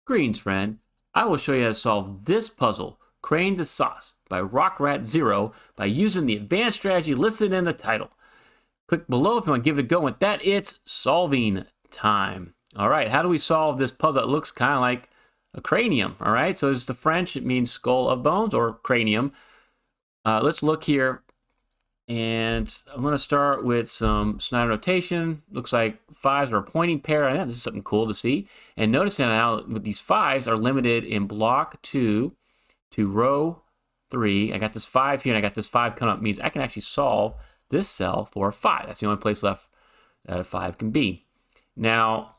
Greetings, friend. I will show you how to solve this puzzle, Crane the Sauce, by RockRat0 by using the advanced strategy listed in the title. Click below if you want to give it a go. With that, it's solving time. All right, how do we solve this puzzle? It looks kind of like a cranium, all right? So it's the French, it means skull of bones or cranium. Let's look here. And I'm going to start with some Snyder notation. Looks like fives are a pointing pair. I think this is something cool to see. And notice now with these fives are limited in block 2 to row 3. I got this 5 here and I got this 5 coming up. It means I can actually solve this cell for a 5. That's the only place left that a 5 can be. Now,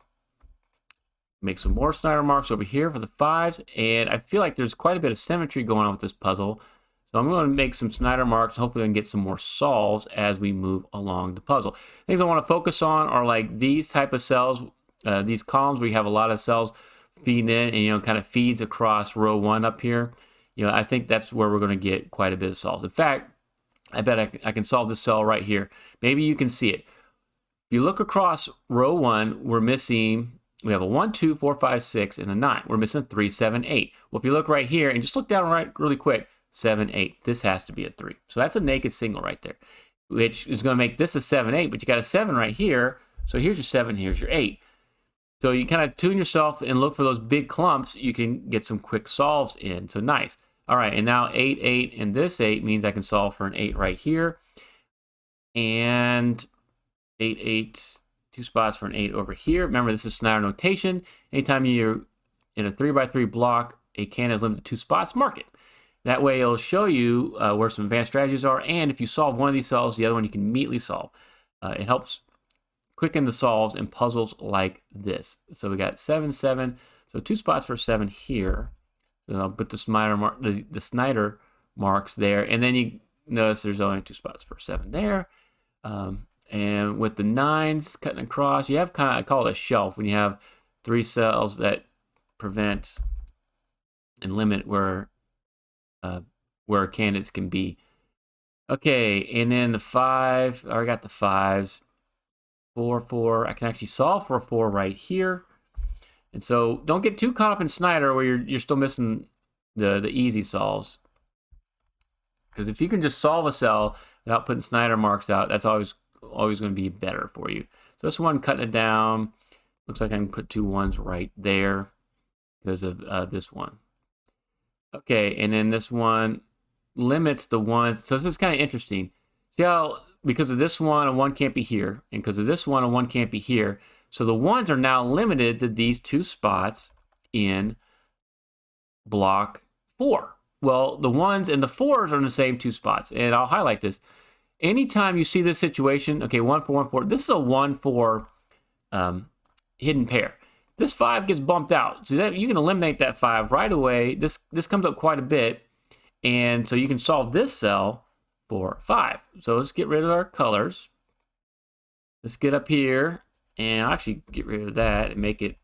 make some more Snyder marks over here for the 5s. And I feel like there's quite a bit of symmetry going on with this puzzle. So I'm going to make some Snyder marks. Hopefully I can get some more solves as we move along the puzzle. Things I want to focus on are like these type of cells, these columns where you have a lot of cells feeding in and, kind of feeds across row 1 up here. I think that's where we're going to get quite a bit of solves. In fact, I bet I can solve this cell right here. Maybe you can see it. If you look across row 1, we have a 1, 2, 4, 5, 6, and a 9. We're missing 3, 7, 8. Well, if you look right here and just look down right really quick, 7, 8. This has to be a 3. So that's a naked single right there, which is going to make this a 7, 8, but you got a 7 right here. So here's your 7, here's your 8. So you kind of tune yourself and look for those big clumps. You can get some quick solves in. So nice. All right, and now 8, 8, and this 8 means I can solve for an 8 right here. And 8, 8, 2 spots for an 8 over here. Remember, this is Snyder notation. Anytime you're in a 3x3 block, a can is limited to 2 spots, mark it. That way it'll show you where some advanced strategies are, and if you solve one of these cells, the other one you can immediately solve. It helps quicken the solves in puzzles like this. So we got 7, 7, so 2 spots for 7 here. So I'll put the Snyder marks there, and then you notice there's only 2 spots for 7 there. And with the 9s cutting across, you have kind of, I call it a shelf, when you have 3 cells that prevent and limit where candidates can be. Okay, and then the 5, I already got the 5s. 4, 4, I can actually solve for a 4 right here. And so don't get too caught up in Snyder where you're still missing the easy solves. Because if you can just solve a cell without putting Snyder marks out, that's always going to be better for you. So this one, cutting it down, looks like I can put 2 1s right there because of this one. Okay, and then this one limits the 1s. So this is kind of interesting. See how, because of this one, a 1 can't be here. And because of this one, a 1 can't be here. So the 1s are now limited to these 2 spots in block 4. Well, the 1s and the 4s are in the same 2 spots. And I'll highlight this. Anytime you see this situation, okay, 1, 4, 1, 4. This is a 1, 4 hidden pair. This 5 gets bumped out. So that you can eliminate that 5 right away. This comes up quite a bit. And so you can solve this cell for 5. So let's get rid of our colors. Let's get up here and I'll actually get rid of that and make it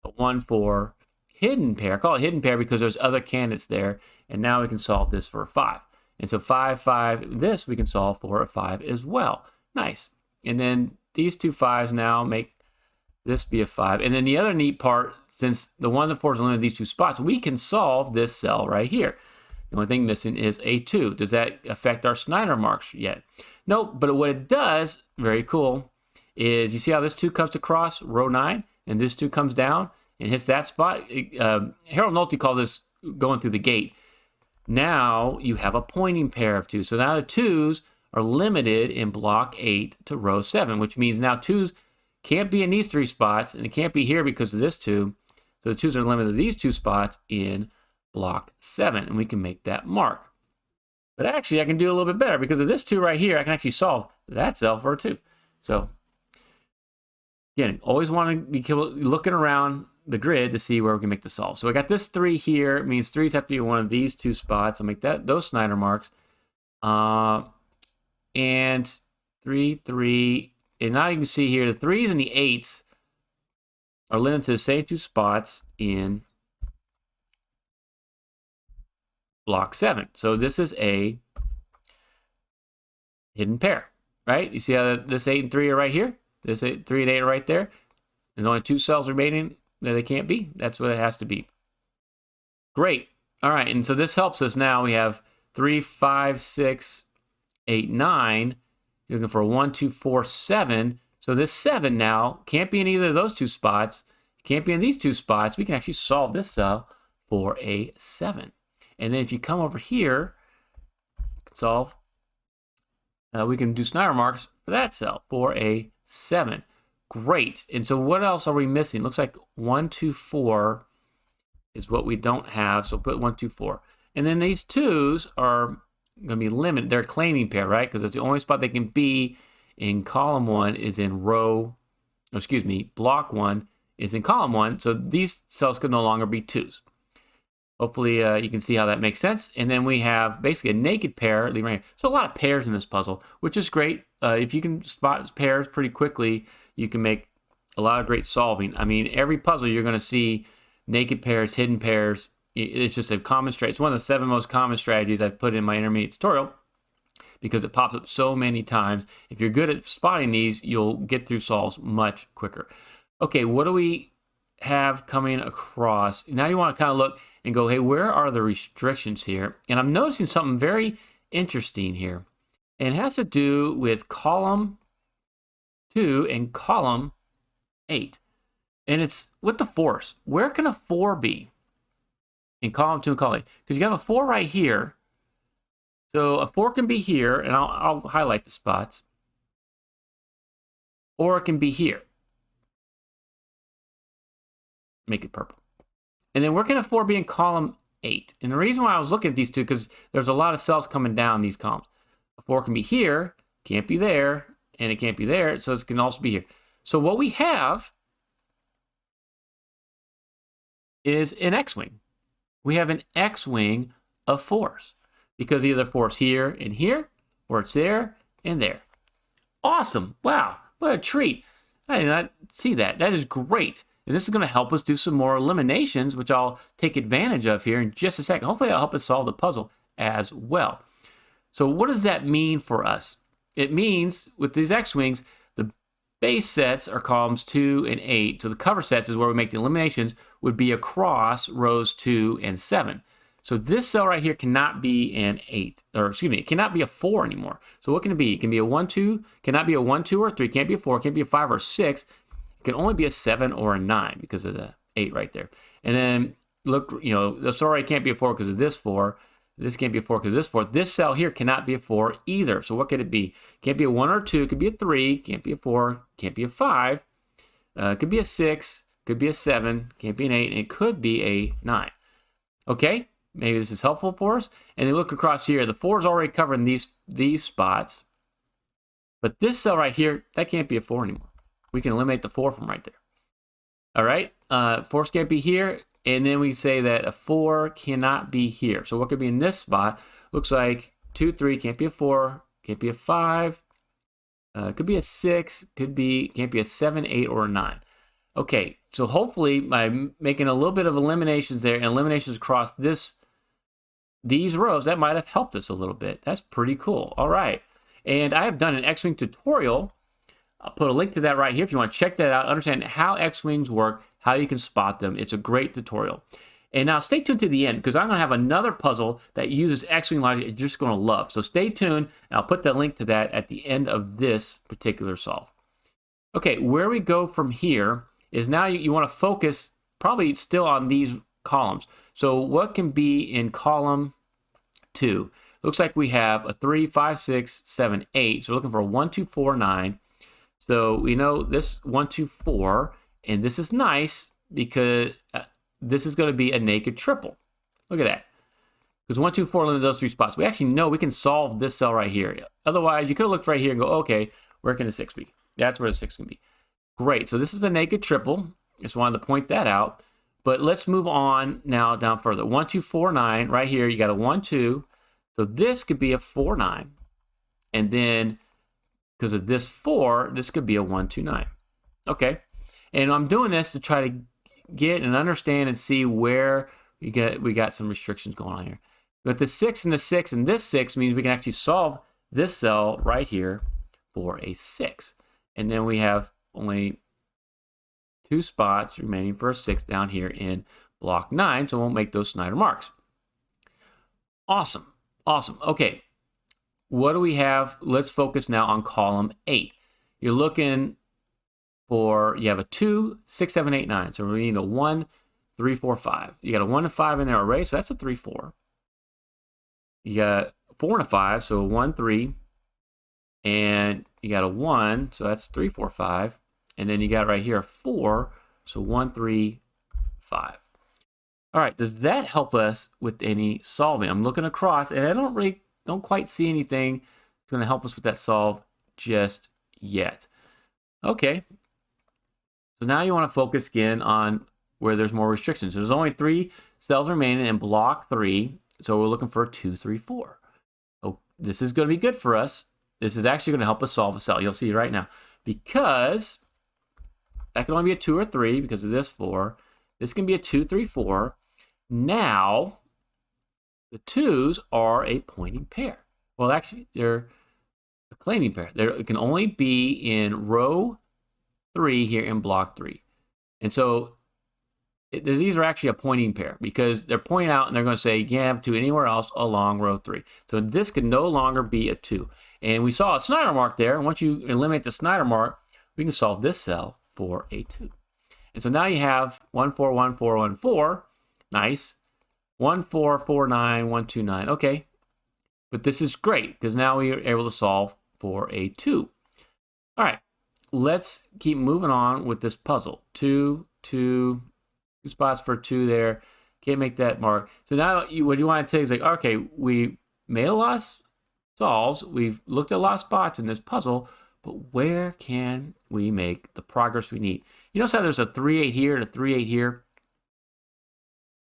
a 1, 4 hidden pair. I call it hidden pair because there's other candidates there. And now we can solve this for a 5. And so 5, 5, this we can solve for a 5 as well. Nice. And then these 2 5s now make this be a 5. And then the other neat part, since the 1 and 4 is limited to these 2 spots, we can solve this cell right here. The only thing missing is a 2. Does that affect our Snyder marks yet? Nope, but what it does, very cool, is you see how this 2 comes across row 9, and this 2 comes down and hits that spot? Harold Nolte calls this going through the gate. Now you have a pointing pair of 2. So now the 2s are limited in block 8 to row 7, which means now 2s can't be in these 3 spots, and it can't be here because of this 2. So the 2s are limited to these 2 spots in block 7, and we can make that mark. But actually, I can do a little bit better because of this 2 right here. I can actually solve that cell for a 2. So again, always want to be looking around the grid to see where we can make the solve. So I got this 3 here. It means 3s have to be one of these 2 spots. I'll make those Snyder marks. And 3, 3. And now you can see here the 3s and the 8s are limited to the same 2 spots in block 7. So this is a hidden pair, right? You see how this 8 and 3 are right here? This 3 and 8 are right there. There's only 2 cells remaining they can't be. That's what it has to be. Great. All right, and so this helps us now. We have 3, 5, 6, 8, 9. You're looking for a 1, 2, 4, 7. So this 7 now can't be in either of those two spots. Can't be in these two spots. We can actually solve this cell for a 7. And then if you come over here, solve, we can do Snyder marks for that cell for a 7. Great. And so what else are we missing? Looks like 1, 2, 4 is what we don't have. So put 1, 2, 4. And then these 2s are going to be limited. They're a claiming pair, right? Because it's the only spot they can be in column 1 is in block 1 is in column 1. So these cells could no longer be 2s. Hopefully you can see how that makes sense. And then we have basically a naked pair. So a lot of pairs in this puzzle, which is great. If you can spot pairs pretty quickly, you can make a lot of great solving. I mean, every puzzle you're going to see naked pairs, hidden pairs. It's just a common strategy. It's one of the 7 most common strategies I've put in my intermediate tutorial because it pops up so many times. If you're good at spotting these, you'll get through solves much quicker. Okay, what do we have coming across? Now you want to kind of look and go, hey, where are the restrictions here? And I'm noticing something very interesting here. And it has to do with column 2 and column 8. And it's with the 4s. Where can a 4 be in column 2 and column 8? Because you have a 4 right here. So a 4 can be here, and I'll highlight the spots. Or it can be here. Make it purple. And then where can a 4 be in column 8? And the reason why I was looking at these two, because there's a lot of cells coming down these columns. A 4 can be here, can't be there, and it can't be there, so it can also be here. So what we have is an X-wing. We have an X-wing of 4s. Because either 4's here and here, or it's there and there. Awesome. Wow. What a treat. I did not see that. That is great. And this is going to help us do some more eliminations, which I'll take advantage of here in just a second. Hopefully that'll help us solve the puzzle as well. So what does that mean for us? It means with these X-wings, the base sets are columns 2 and 8. So the cover sets is where we make the eliminations, would be across rows 2 and 7. So this cell right here cannot be an 8, or excuse me, it cannot be a 4 anymore. So what can it be? It can be a 1, 2, cannot be a 1, 2, or 3, can't be a 4, can't be a 5 or 6. It can only be a 7 or a 9 because of the 8 right there. And then look, you know, this already can't be a 4 because of this 4. This can't be a 4 because of this 4. This cell here cannot be a 4 either. So what could it be? Can't be a 1 or 2, could be a 3, can't be a 4, can't be a 5, could be a 6, could be a 7, can't be an 8, and it could be a 9. Okay? Maybe this is helpful for us. And then look across here. The 4 is already covering these spots. But this cell right here, that can't be a 4 anymore. We can eliminate the 4 from right there. All right? 4s can't be here. And then we say that a 4 cannot be here. So what could be in this spot? Looks like 2, 3, can't be a 4, can't be a 5. Could be a 6, can't be a 7, 8, or a 9. Okay, so hopefully by making a little bit of eliminations there and eliminations across these rows, that might have helped us a little bit. That's pretty cool. All right. And I have done an X-Wing tutorial. I'll put a link to that right here if you want to check that out, understand how X-Wings work, how you can spot them. It's a great tutorial. And now stay tuned to the end because I'm going to have another puzzle that uses X-Wing logic you're just going to love. So stay tuned, and I'll put the link to that at the end of this particular solve. Okay, where we go from here is now you want to focus probably still on these columns. So what can be in column 2? Looks like we have a 3, 5, 6, 7, 8. So we're looking for a 1, 2, 4, 9. So we know this 1, 2, 4, and this is nice because this is going to be a naked triple. Look at that. Because 1, 2, 4 limit those 3 spots. We actually know we can solve this cell right here. Otherwise, you could have looked right here and go, okay, where can the 6 be? That's where the 6 can be. Great. So this is a naked triple. Just wanted to point that out. But let's move on now down further. 1, 2, 4, 9. Right here, you got a 1, 2. So this could be a 4, 9. And then because of this 4, this could be a 1, 2, 9. Okay. And I'm doing this to try to get and understand and see where we got some restrictions going on here. But the 6 and the 6 and this 6 means we can actually solve this cell right here for a 6. And then we have only 2 spots remaining for a 6 down here in block 9, so we'll make those Snyder marks. Awesome. Awesome. Okay. What do we have? Let's focus now on column 8. You're looking for, you have a 2, 6, 7, 8, 9. So we need a 1, 3, 4, 5. You got a 1 and 5 in there already, so that's a 3, 4. You got 4 and a 5, so a 1, 3. And you got a 1, so that's 3, 4, 5. And then you got right here a 4, so 1, 3, 5. All right, does that help us with any solving? I'm looking across, and I don't quite see anything that's going to help us with that solve just yet. Okay, so now you want to focus again on where there's more restrictions. There's only 3 cells remaining in block 3, so we're looking for 2, 3, 4. Oh, this is going to be good for us. This is actually going to help us solve a cell. You'll see right now, because that can only be a 2 or 3 because of this 4. This can be a 2, 3, 4. Now, the 2s are a pointing pair. Well, actually, they're a claiming pair. It can only be in row 3 here in block 3. And so these are actually a pointing pair because they're pointing out and they're going to say you can't have 2 anywhere else along row 3. So this can no longer be a 2. And we saw a Snyder mark there. And once you eliminate the Snyder mark, we can solve this cell for a 2. And so now you have 1, 4, 1, 4, 1, 4. Nice. 1, 4, 4, 9, 1, 2, 9. Okay. But this is great because now we are able to solve for a 2. All right. Let's keep moving on with this puzzle. 2, 2 spots for 2 there. Can't make that mark. So now what you want to say is like, okay, we made a lot of solves. We've looked at a lot of spots in this puzzle, but where can we make the progress we need? You notice how there's a 3, 8 here and a 3, 8 here?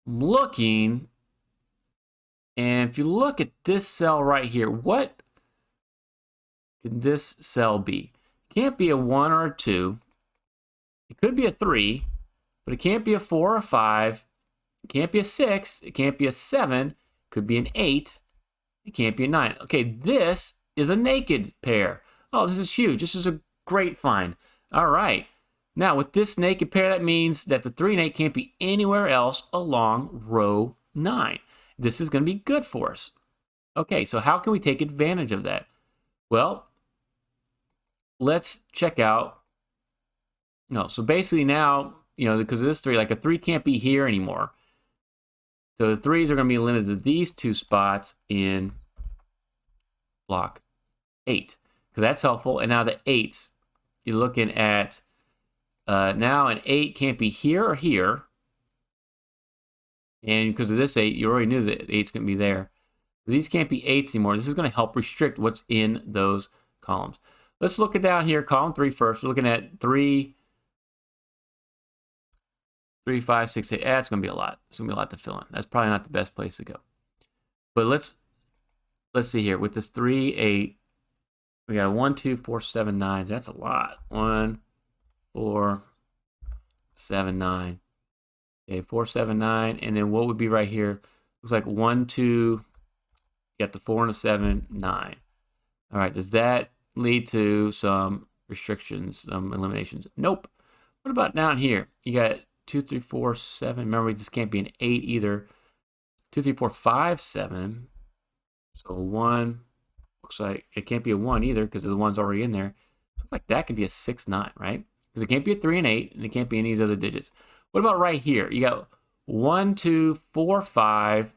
I'm looking, and if you look at this cell right here, what can this cell be? It can't be a 1 or a 2. It could be a 3, but it can't be a 4 or a 5. It can't be a 6. It can't be a 7. It could be an 8. It can't be a 9. Okay, this is a naked pair. Oh, this is huge. This is a great find. All right. Now, with this naked pair, that means that the 3 and 8 can't be anywhere else along row 9. This is going to be good for us. Okay, so how can we take advantage of that? Well, let's check out. No, so basically now, because of this 3, like a 3 can't be here anymore. So the 3s are going to be limited to these 2 spots in block 8. Because that's helpful. And now the 8s, you're looking at, now an 8 can't be here or here. And because of this 8, you already knew that 8's going to be there. These can't be 8s anymore. This is going to help restrict what's in those columns. Let's look at down here, column 3 first. We're looking at 3, 5, 6, 8. That's going to be a lot. It's going to be a lot to fill in. That's probably not the best place to go. But let's see here. With this 3, 8, we got a 1, 2, 4, 7, 9. That's a lot. 1, 4, 7, 9. Okay, 4, 7, 9. And then what would be right here? Looks like 1, 2. You got the 4 and a 7, 9. All right. Does that lead to some restrictions, some eliminations? Nope. What about down here? You got 2, 3, 4, 7. Remember, this can't be an 8 either. 2, 3, 4, 5, 7. So 1. Looks like it can't be a 1 either because the 1's already in there. Looks like that could be a 6, 9, right? Because it can't be a 3 and 8, and it can't be any of these other digits. What about right here? You got 1, 2, 4, 5.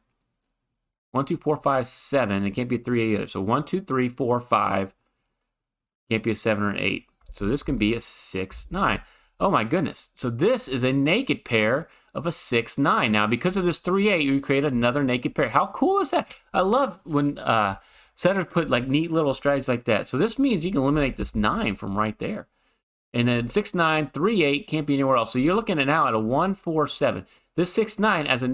1, 2, 4, 5, 7. It can't be a 3 either. So 1, 2, 3, 4, 5. Can't be a 7 or an 8. So this can be a 6, 9. Oh my goodness. So this is a naked pair of a 6, 9. Now, because of this 3, 8, you create another naked pair. How cool is that? I love when setters put like neat little strategies like that. So this means you can eliminate this 9 from right there. And then 6, 9, 3, 8 can't be anywhere else. So you're looking at now at a 1, 4, 7. This 6, 9 as a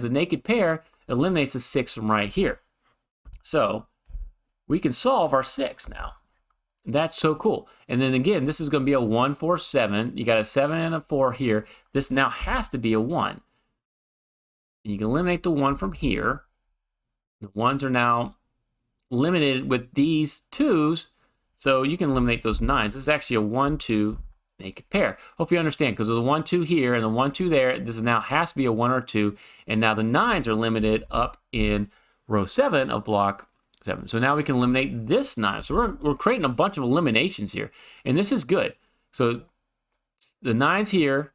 naked pair eliminates the 6 from right here. So we can solve our 6 now. That's so cool. And then again, this is going to be a 1, 4, 7. You got a 7 and a 4 here. This now has to be a 1. And you can eliminate the 1 from here. The 1s are now limited with these 2s. So you can eliminate those 9s. This is actually a 1, 2, make a pair. Hope you understand, because of the 1, 2 here and the 1, 2 there, this now has to be a 1 or 2, and now the 9s are limited up in row 7 of block 7. So now we can eliminate this 9. So we're creating a bunch of eliminations here, and this is good. So the 9's here,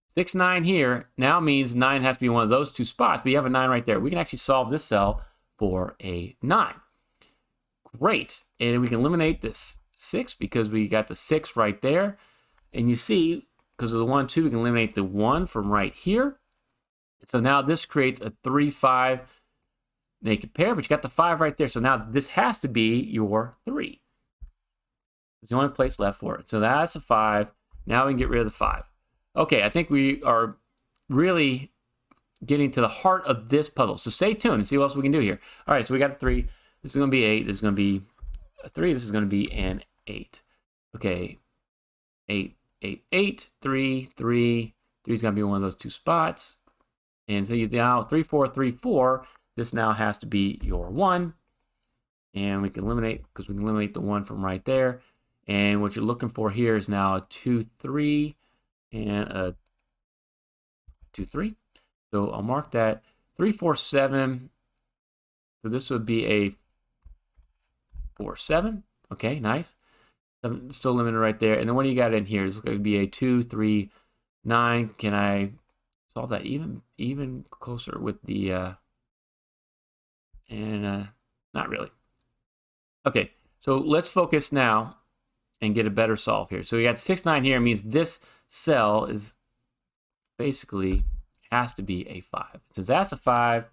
6, 9 here, now means 9 has to be one of those 2 spots, but you have a 9 right there. We can actually solve this cell for a 9. Great. And we can eliminate this 6 because we got the 6 right there. And you see, because of the 1, 2, we can eliminate the 1 from right here. So now this creates a 3, 5 naked pair, but you got the 5 right there. So now this has to be your 3. It's the only place left for it. So that's a 5. Now we can get rid of the 5. Okay, I think we are really getting to the heart of this puzzle. So stay tuned and see what else we can do here. All right, so we got a 3. This is going to be 8. This is going to be a 3. This is going to be an 8. Okay, 8, 8, 8, 3, 3. 3 is going to be one of those 2 spots. And so you now 3, 4, 3, 4. This now has to be your 1. And we can eliminate, because we can eliminate the 1 from right there. And what you're looking for here is now a 2, 3, and a 2, 3. So I'll mark that 3, 4, 7. So this would be a 4, 7. Okay, nice. 7, still limited right there. And then what do you got in here? It's going to be a 2, 3, 9. Can I solve that even closer with the not really. Okay, so let's focus now and get a better solve here. So we got 6, 9 here. It means this cell is basically has to be a 5. Since that's a 5,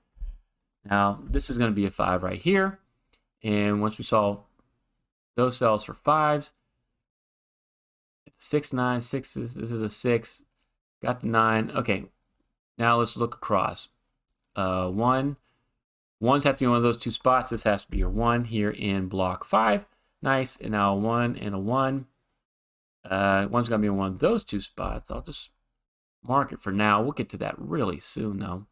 now this is going to be a 5 right here. And once we solve those cells for 5s, 6, 9, 6s, this is a 6, got the 9. Okay, now let's look across. 1. 1s have to be one of those 2 spots. This has to be your 1 here in block 5. Nice. And now a 1 and a 1. 1's going to be one of those 2 spots. I'll just mark it for now. We'll get to that really soon, though.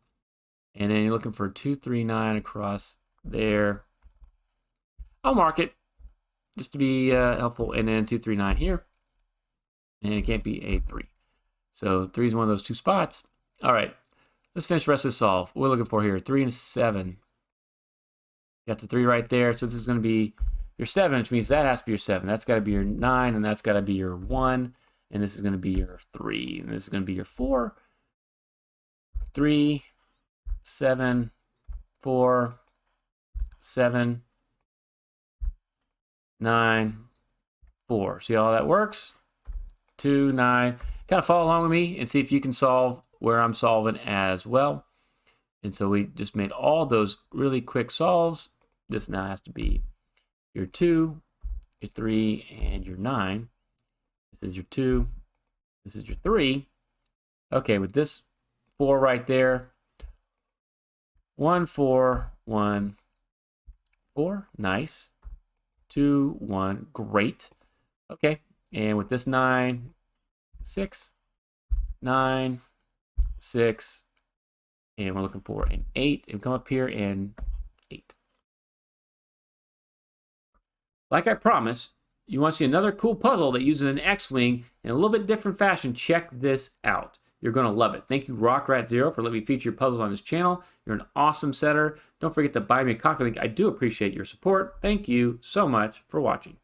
And then you're looking for 2, 3, 9 across there. I'll mark it just to be helpful. And then 2, 3, 9 here. And it can't be a 3. So 3 is one of those 2 spots. All right. Let's finish the rest of the solve. What we're looking for here, 3 and 7. Got the 3 right there. So this is going to be your 7, which means that has to be your 7. That's got to be your 9, and that's got to be your 1. And this is going to be your 3. And this is going to be your 4. 3, 7, 4, 7, 9, 4. See how that works? 2, 9. Kind of follow along with me and see if you can solve where I'm solving as well. And so we just made all those really quick solves. This now has to be your 2, your 3, and your 9. This is your 2. This is your 3. Okay, with this 4 right there. 1, 4, 1, 4. Nice. 2, 1. Great. Okay, and with this 9, 6, 9, 6, and we're looking for an 8, and come up here and 8. Like I promised, you want to see another cool puzzle that uses an X-Wing in a little bit different fashion, check this out. You're going to love it. Thank you, RockRat0, for letting me feature your puzzles on this channel. You're an awesome setter. Don't forget to buy me a coffee link. I do appreciate your support. Thank you so much for watching.